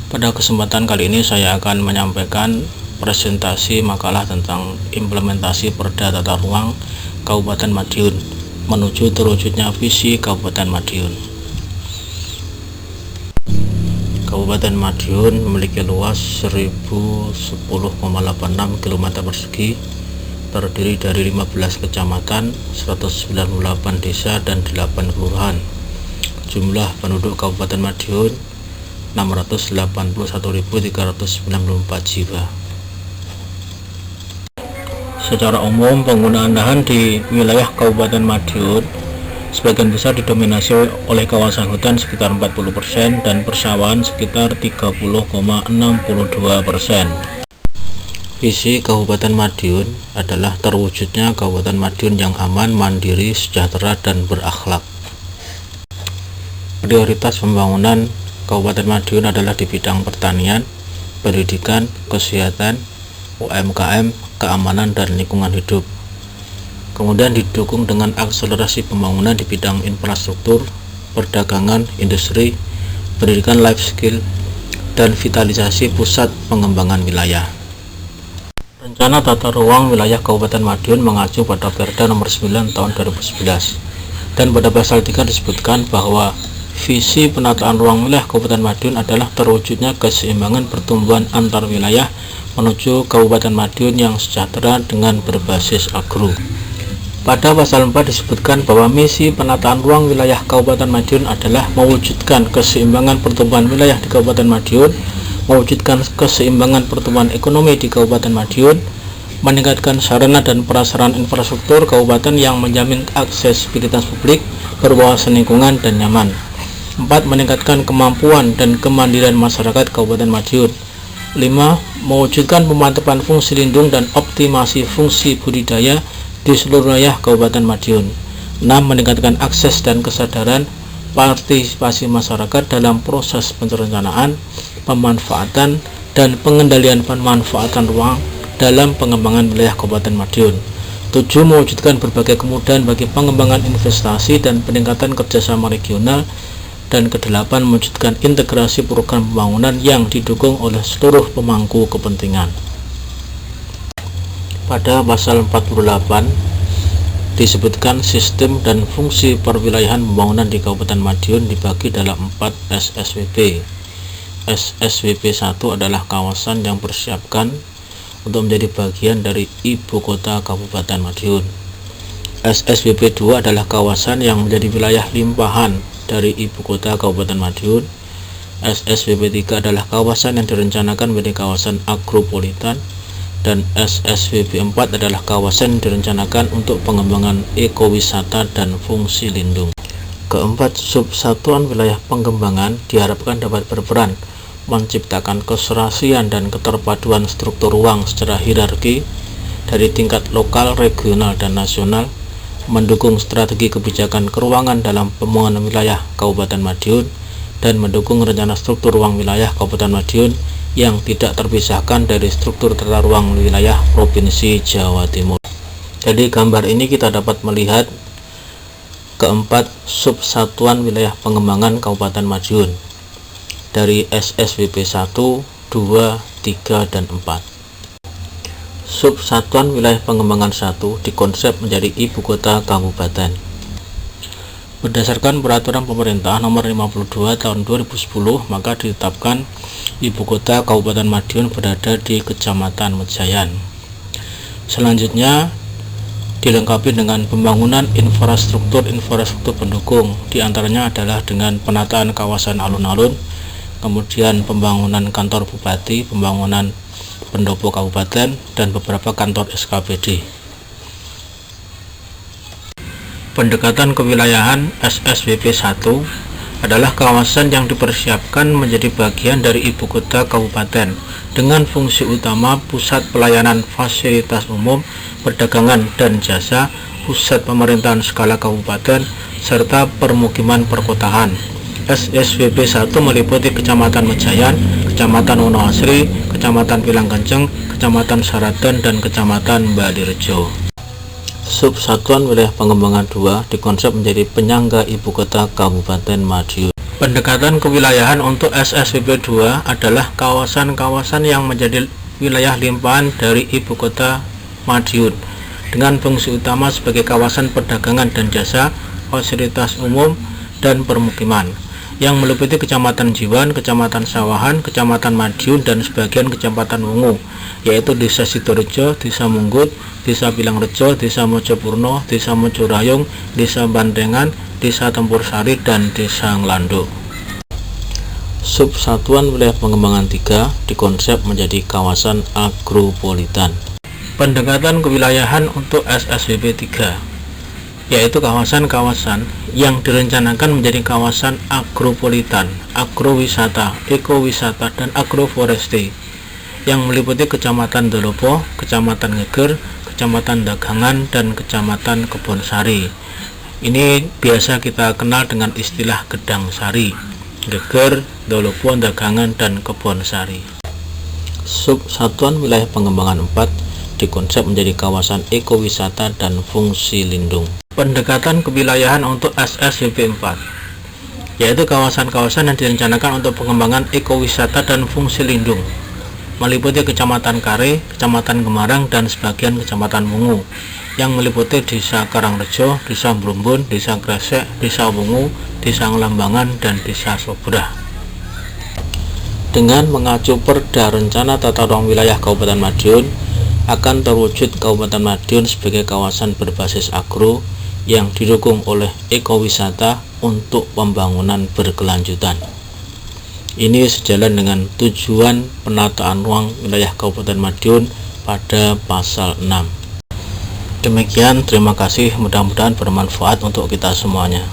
Pada kesempatan kali ini saya akan menyampaikan presentasi makalah tentang implementasi Perda Tata Ruang Kabupaten Madiun menuju terwujudnya visi Kabupaten Madiun. Kabupaten Madiun memiliki luas 1010,86 km persegi, terdiri dari 15 kecamatan, 198 desa dan 8 kelurahan. Jumlah penduduk Kabupaten Madiun 681.394 jiwa. Secara umum, penggunaan lahan di wilayah Kabupaten Madiun sebagian besar didominasi oleh kawasan hutan sekitar 40% dan persawahan sekitar 30,62%. Visi Kabupaten Madiun adalah terwujudnya Kabupaten Madiun yang aman, mandiri, sejahtera, dan berakhlak. Prioritas pembangunan Kabupaten Madiun adalah di bidang pertanian, pendidikan, kesehatan, UMKM, keamanan, dan lingkungan hidup. Kemudian didukung dengan akselerasi pembangunan di bidang infrastruktur, perdagangan, industri, pendidikan life skill, dan vitalisasi pusat pengembangan wilayah. Rencana Tata Ruang Wilayah Kabupaten Madiun mengacu pada Perda Nomor 9 Tahun 2011, dan pada pasal 3 disebutkan bahwa visi penataan ruang wilayah Kabupaten Madiun adalah terwujudnya keseimbangan pertumbuhan antar wilayah menuju Kabupaten Madiun yang sejahtera dengan berbasis agro. Pada pasal 4 disebutkan bahwa misi penataan ruang wilayah Kabupaten Madiun adalah mewujudkan keseimbangan pertumbuhan wilayah di Kabupaten Madiun, mewujudkan keseimbangan pertumbuhan ekonomi di Kabupaten Madiun, meningkatkan sarana dan prasarana infrastruktur kabupaten yang menjamin aksesibilitas publik, berwawasan lingkungan, dan nyaman. 4. Meningkatkan kemampuan dan kemandirian masyarakat Kabupaten Madiun. 5. Mewujudkan pemantapan fungsi lindung dan optimasi fungsi budidaya di seluruh wilayah Kabupaten Madiun. 6. Meningkatkan akses dan kesadaran partisipasi masyarakat dalam proses perencanaan, pemanfaatan, dan pengendalian pemanfaatan ruang dalam pengembangan wilayah Kabupaten Madiun. 7. Mewujudkan berbagai kemudahan bagi pengembangan investasi dan peningkatan kerjasama regional. Dan ke-8, mewujudkan integrasi program pembangunan yang didukung oleh seluruh pemangku kepentingan. Pada pasal 48 disebutkan sistem dan fungsi perwilayahan pembangunan di Kabupaten Madiun dibagi dalam 4 SSWP. SSWP 1 adalah kawasan yang persiapkan untuk menjadi bagian dari ibu kota Kabupaten Madiun. SSWP 2 adalah kawasan yang menjadi wilayah limpahan dari ibu kota Kabupaten Madiun. SSWP 3 adalah kawasan yang direncanakan menjadi kawasan agropolitan, dan SSWP 4 adalah kawasan yang direncanakan untuk pengembangan ekowisata dan fungsi lindung. Keempat, subsatuan wilayah pengembangan diharapkan dapat berperan menciptakan keserasian dan keterpaduan struktur ruang secara hierarki dari tingkat lokal, regional, dan nasional, mendukung strategi kebijakan keruangan dalam pembangunan wilayah Kabupaten Madiun, dan mendukung rencana struktur ruang wilayah Kabupaten Madiun yang tidak terpisahkan dari struktur tata ruang wilayah Provinsi Jawa Timur. Jadi gambar ini kita dapat melihat keempat subsatuan wilayah pengembangan Kabupaten Madiun dari SSWP 1, 2, 3, dan 4. Subsatuan wilayah pengembangan 1 dikonsep menjadi ibu kota kabupaten. Berdasarkan peraturan pemerintah nomor 52 tahun 2010, maka ditetapkan ibu kota Kabupaten Madiun berada di Kecamatan Mejayan. Selanjutnya dilengkapi dengan pembangunan infrastruktur pendukung, diantaranya adalah dengan penataan kawasan alun-alun, kemudian pembangunan kantor bupati, pembangunan pendopo kabupaten, dan beberapa kantor SKPD. Pendekatan kewilayahan SSWP 1 adalah kawasan yang dipersiapkan menjadi bagian dari ibu kota kabupaten dengan fungsi utama pusat pelayanan fasilitas umum, perdagangan dan jasa, pusat pemerintahan skala kabupaten, serta permukiman perkotaan. SSWP 1 meliputi Kecamatan Mejayan, Kecamatan Wonoasri, Kecamatan Pilang Kenceng, Kecamatan Saradan, dan Kecamatan Balirejo. Subsatuan wilayah pengembangan 2 dikonsep menjadi penyangga ibu kota Kabupaten Madiun. Pendekatan kewilayahan untuk SSWP 2 adalah kawasan-kawasan yang menjadi wilayah limpahan dari ibu kota Madiun dengan fungsi utama sebagai kawasan perdagangan dan jasa, fasilitas umum, dan permukiman yang meliputi Kecamatan Jiwan, Kecamatan Sawahan, Kecamatan Madiun, dan sebagian Kecamatan Wungu, yaitu Desa Sidorejo, Desa Munggut, Desa Bilangrejo, Desa Mojopurno, Desa Mojorayung, Desa Bandengan, Desa Tempur Sari, dan Desa Nglanduk. Subsatuan wilayah pengembangan 3 dikonsep menjadi kawasan agropolitan. Pendekatan kewilayahan untuk SSWP 3 yaitu kawasan-kawasan yang direncanakan menjadi kawasan agropolitan, agrowisata, ekowisata, dan agroforestry yang meliputi Kecamatan Dolopo, Kecamatan Ngeger, Kecamatan Dagangan, dan Kecamatan Kebonsari. Ini biasa kita kenal dengan istilah Gedang Sari, Ngeger, Dolopo, Dagangan, dan Kebonsari. Subsatuan wilayah pengembangan 4 dikonsep menjadi kawasan ekowisata dan fungsi lindung. Pendekatan kewilayahan untuk SSWP 4 yaitu kawasan-kawasan yang direncanakan untuk pengembangan ekowisata dan fungsi lindung meliputi Kecamatan Kare, Kecamatan Gemarang, dan sebagian Kecamatan Wungu yang meliputi Desa Karangrejo, Desa Brumbun, Desa Gresek, Desa Wungu, Desa Ngelambangan, dan Desa Sobrah. Dengan mengacu Perda Rencana Tata Ruang Wilayah Kabupaten Madiun, akan terwujud Kabupaten Madiun sebagai kawasan berbasis agro yang didukung oleh ekowisata untuk pembangunan berkelanjutan. Ini sejalan dengan tujuan penataan ruang wilayah Kabupaten Madiun pada pasal 6. Demikian, terima kasih, mudah-mudahan bermanfaat untuk kita semuanya.